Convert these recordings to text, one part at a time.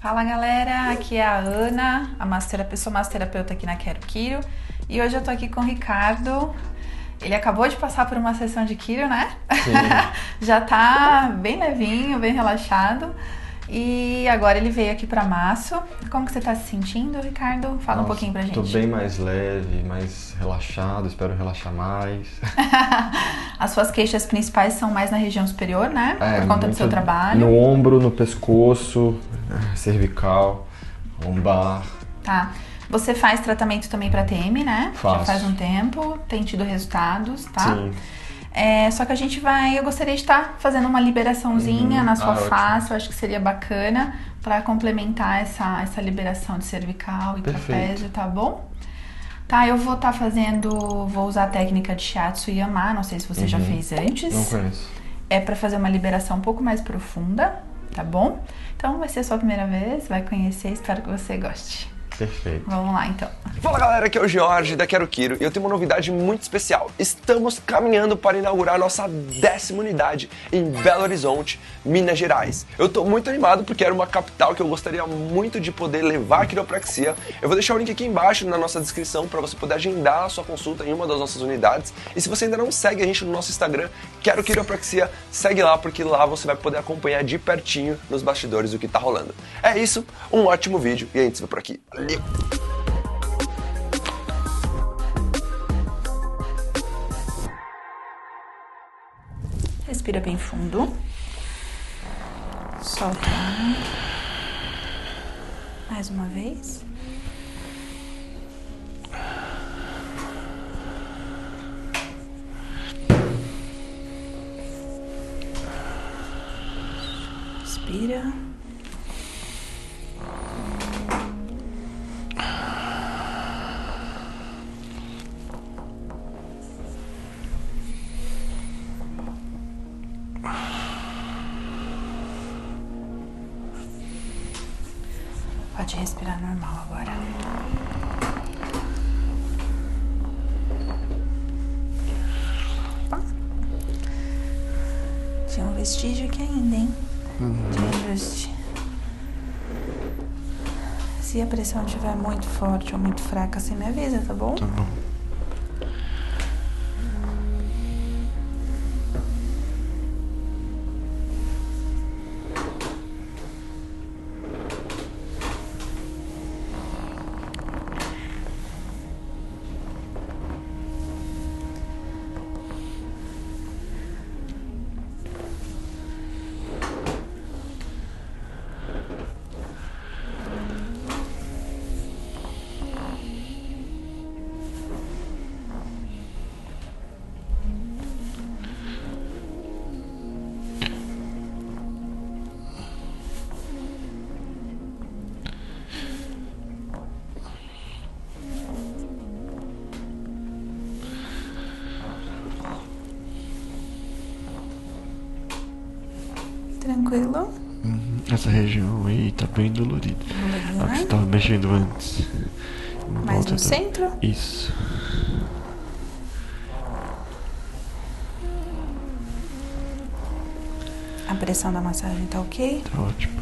Fala galera, aqui é a Ana, sou massoterapeuta aqui na Quero Quiro e hoje eu tô aqui com o Ricardo. Ele acabou de passar por uma sessão de Quiro, né? Sim. Já tá bem levinho, bem relaxado e agora ele veio aqui pra Masso. Como que você tá se sentindo, Ricardo? Fala um pouquinho pra gente. Tô bem mais leve, mais relaxado, espero relaxar mais. As suas queixas principais são mais na região superior, né? Por conta do seu trabalho. No ombro, no pescoço, cervical, lombar. Tá. Você faz tratamento também pra TM, né? Faço. Já faz um tempo, tem tido resultados, tá? Sim. Só que eu gostaria de estar fazendo uma liberaçãozinha na sua face, eu acho que seria bacana para complementar essa liberação de cervical e trapézio, tá bom? Tá, eu vou usar a técnica de Shiatsu e Yama, não sei se você já fez antes. Não conheço. É para fazer uma liberação um pouco mais profunda, tá bom? Então vai ser a sua primeira vez, vai conhecer, espero que você goste. Perfeito. Vamos lá, então. Fala galera, aqui é o Jorge da Quero Quiro e eu tenho uma novidade muito especial. Estamos caminhando para inaugurar a nossa 10ª unidade em Belo Horizonte, Minas Gerais. Eu tô muito animado porque era uma capital que eu gostaria muito de poder levar a quiropraxia. Eu vou deixar o link aqui embaixo na nossa descrição para você poder agendar a sua consulta em uma das nossas unidades. E se você ainda não segue a gente no nosso Instagram, Quero Quiropraxia, segue lá porque lá você vai poder acompanhar de pertinho nos bastidores o que tá rolando. É isso, um ótimo vídeo e a gente se vê por aqui. Valeu! Respira bem fundo. Solta. Mais uma vez. Respira. Pode respirar normal agora. Opa. Tinha um vestígio aqui ainda, hein? De ajuste. Se a pressão estiver muito forte ou muito fraca, você me avisa, tá bom? Tá bom. Tranquilo? Essa região aí tá bem dolorida. Dolorido, A que né? você tava mexendo antes. Mais no centro? Isso. A pressão da massagem tá ok? Tá ótimo.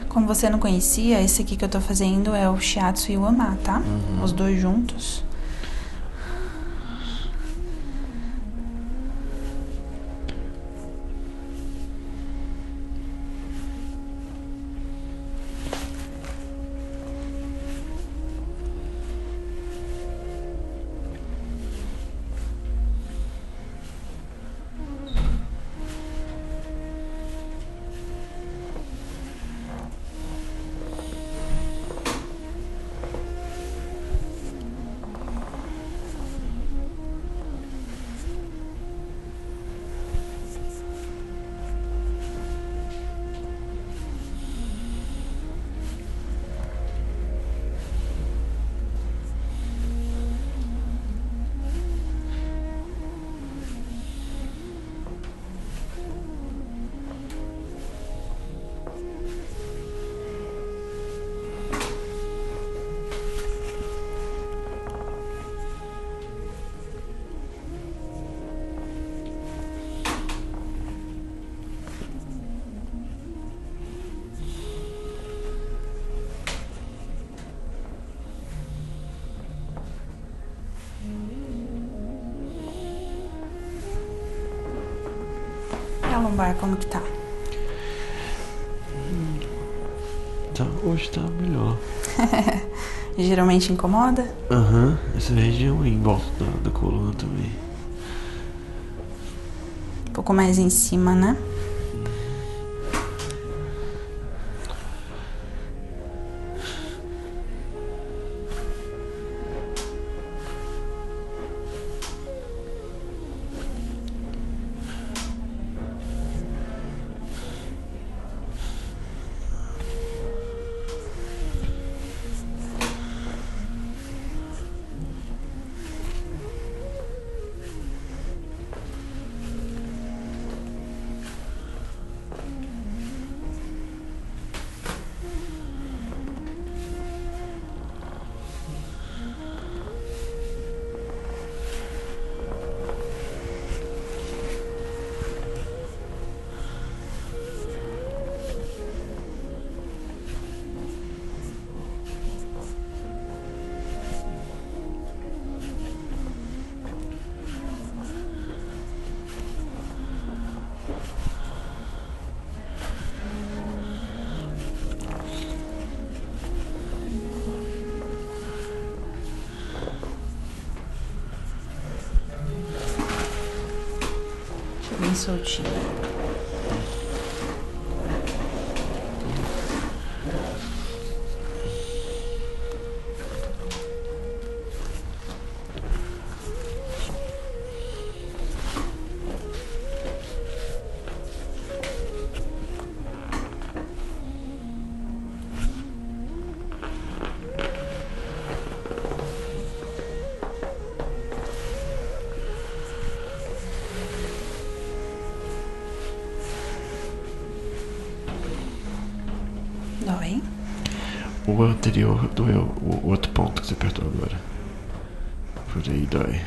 Como você não conhecia, esse aqui que eu tô fazendo é o Shiatsu e o Yama, tá? Os dois juntos. a lombar, como que tá? Hoje tá melhor. Geralmente incomoda? Essa região aí em volta da coluna também. Um pouco mais em cima, né? Bem soltinho. Dói? O anterior doeu, o outro ponto que você apertou agora. Por aí dói.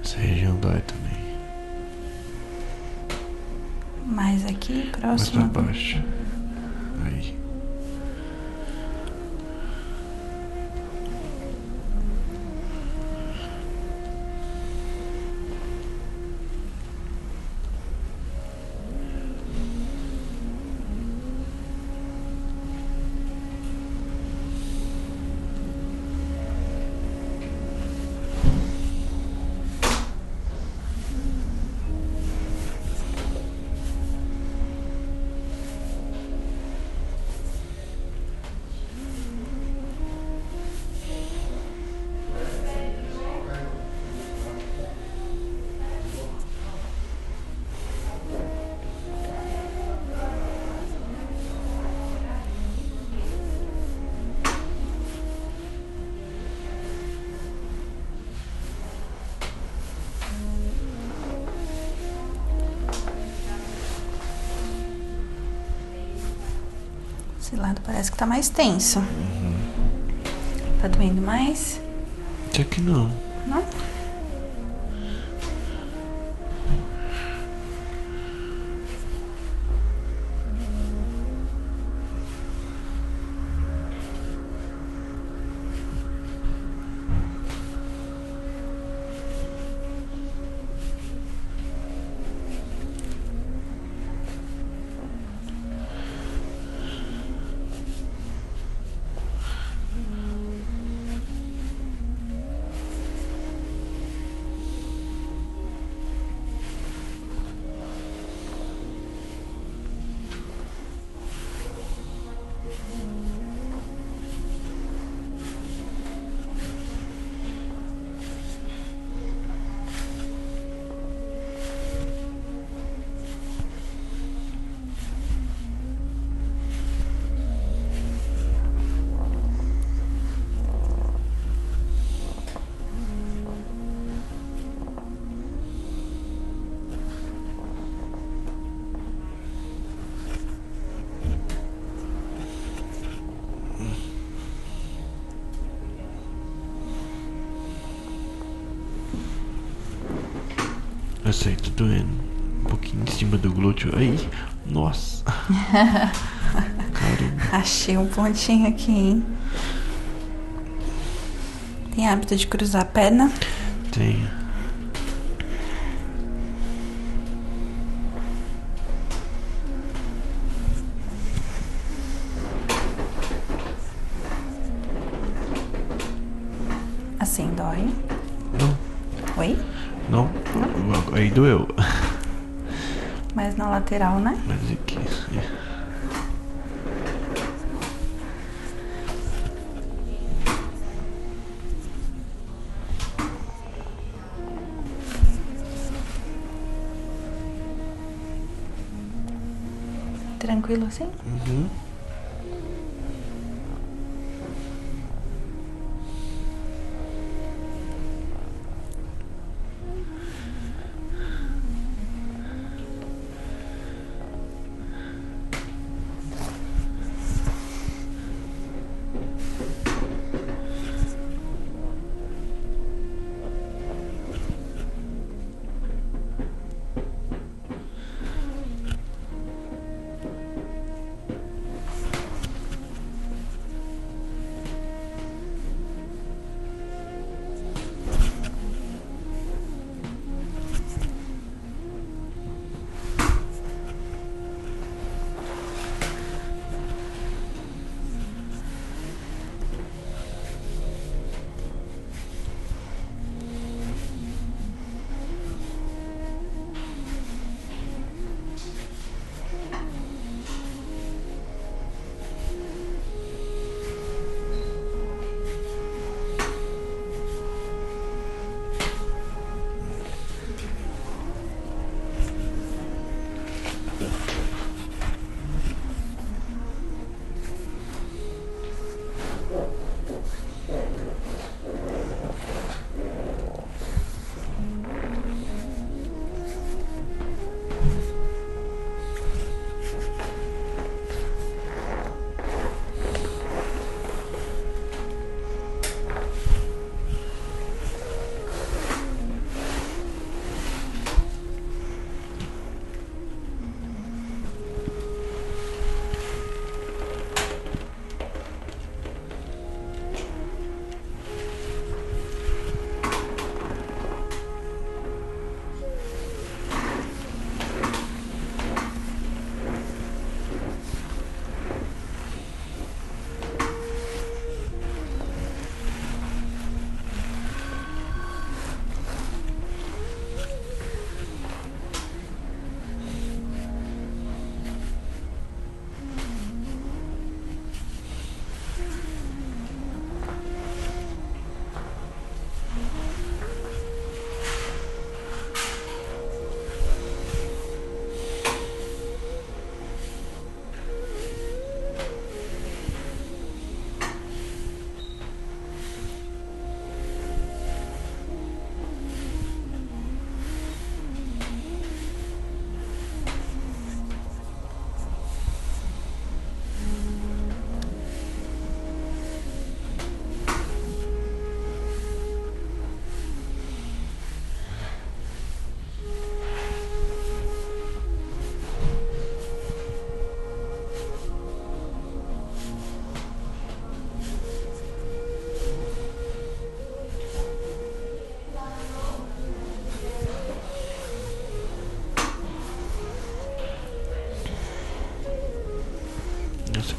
Essa região dói também. Mais aqui, próximo. Mais pra baixo. Aí. Esse lado parece que tá mais tenso. Tá doendo mais? Até que não. Não? Eu sei, tô doendo. Um pouquinho em cima do glúteo. Aí, nossa. Caramba. Achei um pontinho aqui, hein? Tem hábito de cruzar a perna? Tenho. Assim, dói? Não. Oi? Não? Aí doeu. Mas na lateral, né? Mas aqui. Tranquilo assim? Uhum.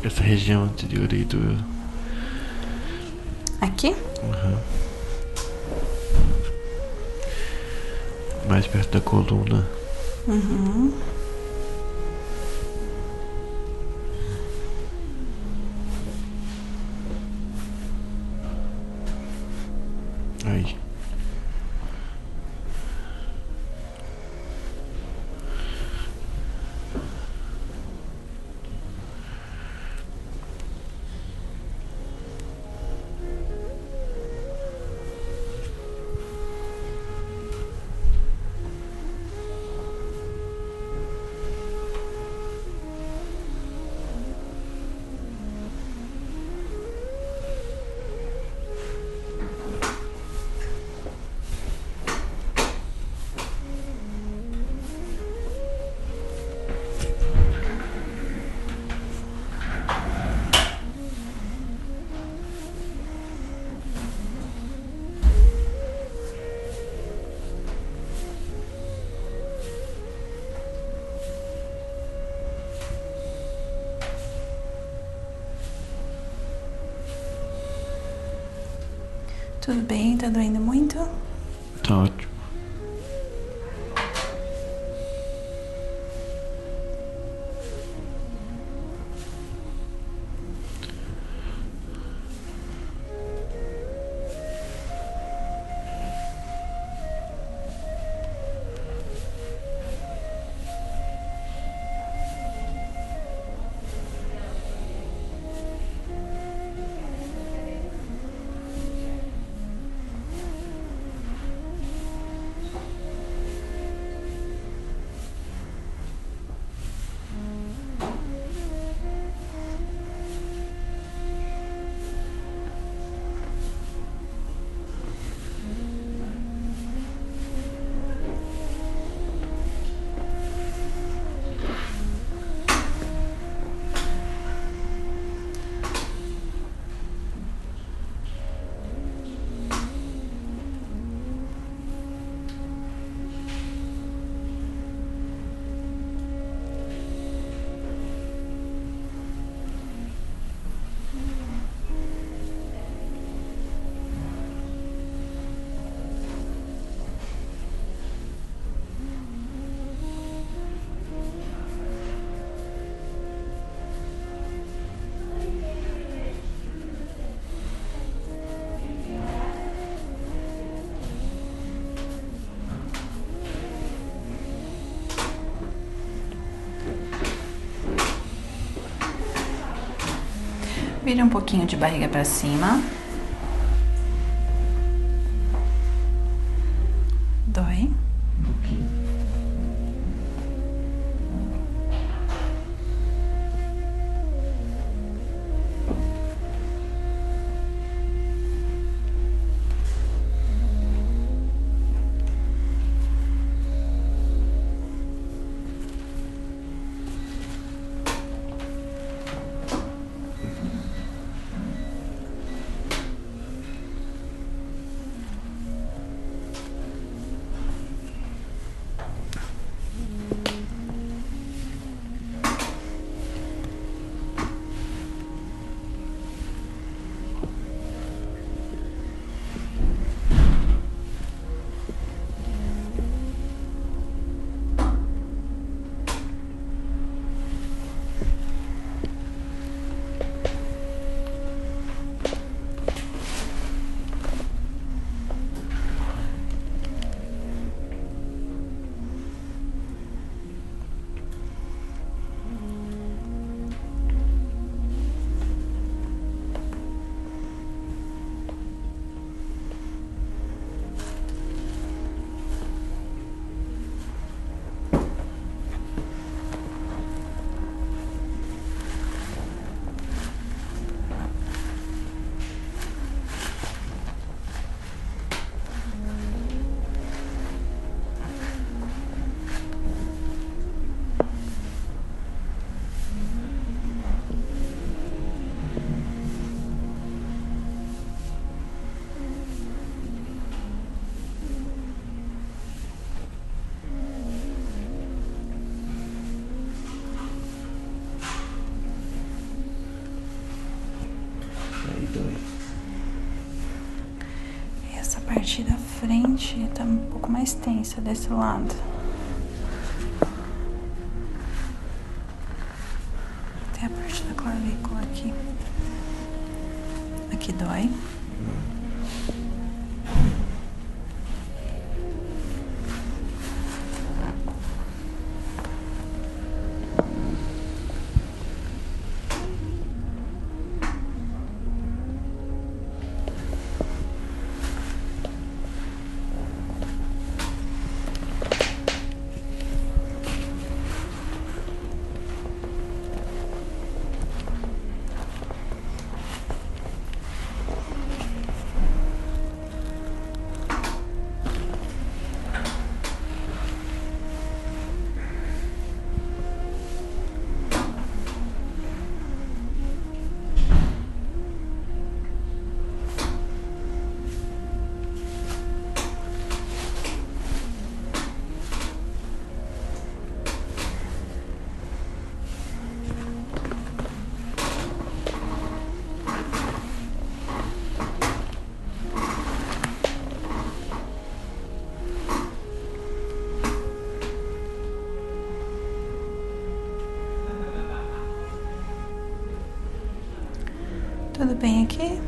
essa região anterior aí do... Aqui? Uhum. Mais perto da coluna. Uhum. Aí. Tudo bem? Tá doendo muito? Tá ótimo. Vira um pouquinho de barriga pra cima. Dói. Gente, tá um pouco mais tensa desse lado. Tem a parte da clavícula aqui. Aqui dói. Tudo bem aqui?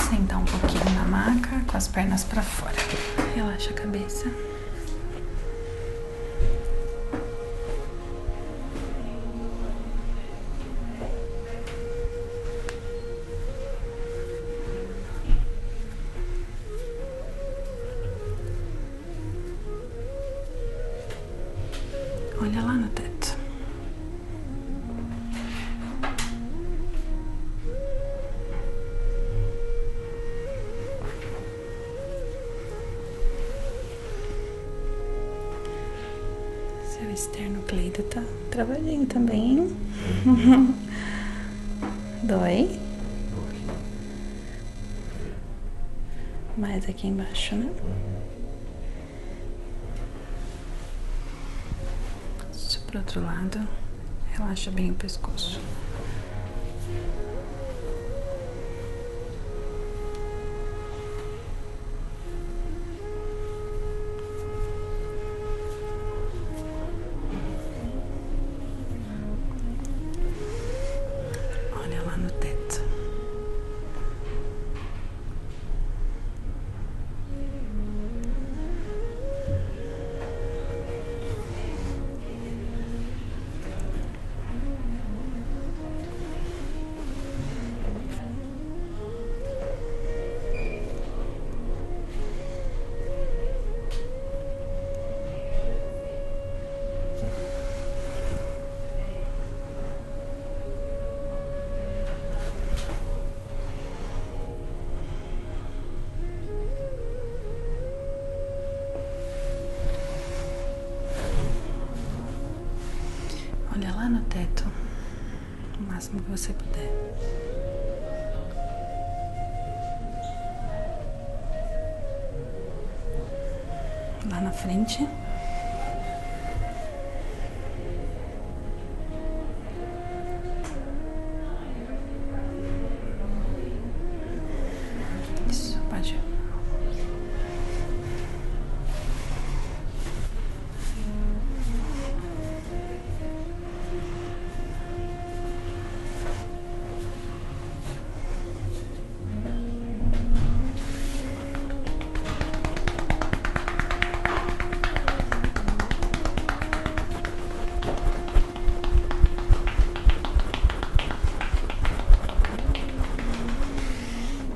Sentar um pouquinho na maca, com as pernas pra fora. Relaxa a cabeça. Olha lá no teto. Seu esternocleido tá travadinho também, hein? Dói? Mais aqui embaixo, né? Isso pro outro lado. Relaxa bem o pescoço. Olha lá no teto. Respira lá no teto, o máximo que você puder. Lá na frente. Isso, pode ir.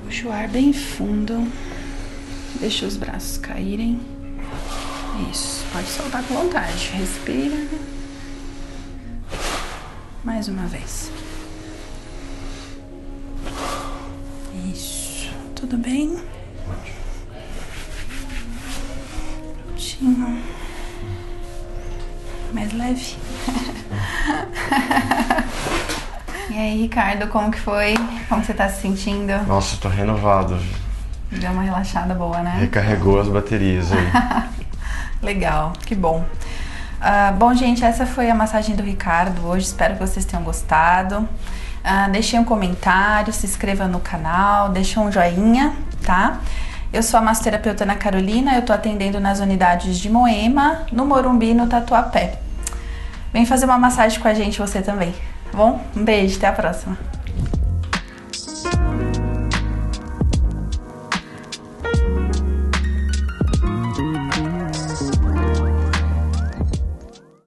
Puxa o ar bem fundo, deixa os braços caírem. Isso, pode soltar com vontade. Respira. Mais uma vez. Isso, tudo bem? Prontinho. Mais leve. E aí, Ricardo, como que foi? Como você tá se sentindo? Nossa, tô renovado. Deu uma relaxada boa, né? Recarregou as baterias aí. Legal, que bom. Bom, gente, essa foi a massagem do Ricardo hoje. Espero que vocês tenham gostado. Deixem um comentário, se inscreva no canal, deixem um joinha, tá? Eu sou a massoterapeuta Ana Carolina, eu tô atendendo nas unidades de Moema, no Morumbi e no Tatuapé. Vem fazer uma massagem com a gente, você também, tá bom? Um beijo, até a próxima.